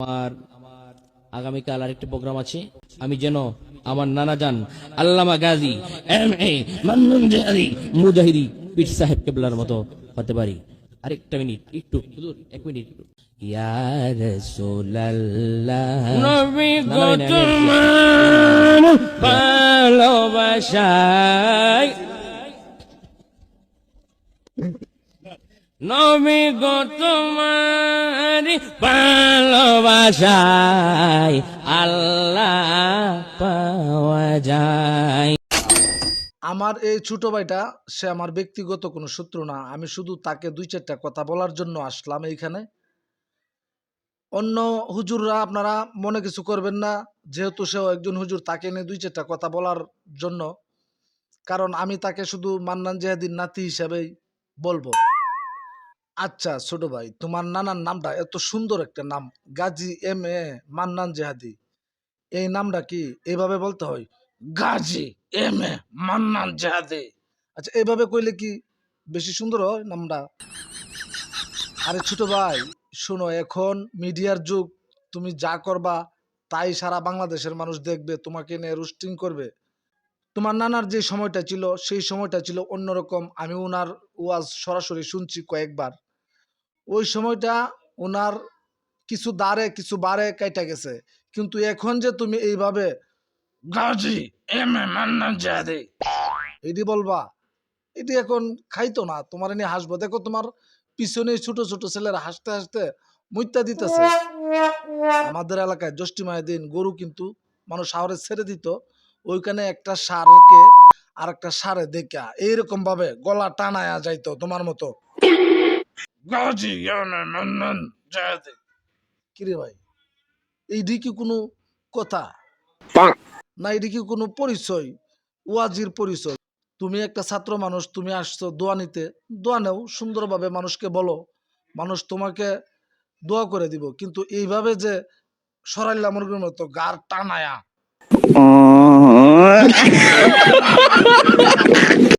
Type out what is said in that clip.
আমার আগামীকাল আরেকটি প্রোগ্রাম আছে। আমি যেন আমার নানা জান আল্লামা গাজী এম.এ. মান্নান জাহারি মুজাহিদি পীর সাহেব কেবলার মতো হতে পারি। আরেকটা মিনিট, একটু হুজুর, 1 মিনিট। ইয়া রাসূলুল্লাহ, নবী গো তোমার ভালোবাসায়, নবী গো তোমার ভালোবাসায় আল্লাহ পাওয়া যায়। আমার এই ছোট ভাইটা, সে আমার ব্যক্তিগত কোনো শত্রু না। আমি শুধু তাকে 2-4টা কথা বলার জন্য আসলাম এইখানে। অন্য হুজুররা আপনারা মনে কিছু করবেন না, যেহেতু সেও একজন হুজুর, তাকে নিয়ে 2-4টা কথা বলার জন্য। কারণ আমি তাকে শুধু মান্নান জাহাদির নাতি হিসাবেই বলবো। আচ্ছা ছোট ভাই, তোমার নানার নামটা এত সুন্দর একটা নাম, গাজী এম.এ. মান্নান জাহাদি। এই নামটা কি এইভাবে বলতে হয়? গাজী এম.এ. মান্নান জাহাদি। আচ্ছা, এইভাবে কইলে কি বেশি সুন্দর হয় নামটা? আরে ছোট ভাই, শোনো, এখন মিডিয়ার যুগ। তুমি যা করবা তাই সারা বাংলাদেশের মানুষ দেখবে, তোমাকে নিয়ে রোস্টিং করবে। তোমার নানার যে সময়টা ছিল, সেই সময়টা ছিল অন্যরকম। আমি ওনার ওয়াজ সরাসরি শুনছি কয়েকবার। ওই সময়টা ওনার কিছু দাঁড়ে কিছু বাড়ে কাইটা গেছে। কিন্তু এখন যে তুমি এইভাবে গাজী এম.এ. মান্নান জাহাদি এটি বলবা, এটি এখন খাইতো না। তোমার নিয়ে হাসবো। দেখো, তোমার পিছনে ছোট ছোট ছেলেরা হাসতে হাসতে মুইত্যা দিতেছে। আমাদের এলাকায় জ্যৈষ্ঠী মায়ের দিন গরু কিন্তু মানুষ শহরে ছেড়ে দিত। ওইখানে একটা ষাঁড়কে আর একটা ষাঁড়ে দেখা এইরকম ভাবে গলা টানায়া যাইতো তোমার মতো, গাজী এম.এ. মান্নান জাহাদি। কিরে ভাই, এইটি কি কোনো কথা? না, এটি কি কোনো পরিচয়? ওয়াজির পরিচয়? তুমি একটা ছাত্র মানুষ, তুমি আসছো দোয়া নিতে। দোয়া নেও, সুন্দরভাবে মানুষকে বলো, মানুষ তোমাকে দোয়া করে দিব। কিন্তু এইভাবে যে সরাইলা মুরগির মতো গার টানায়া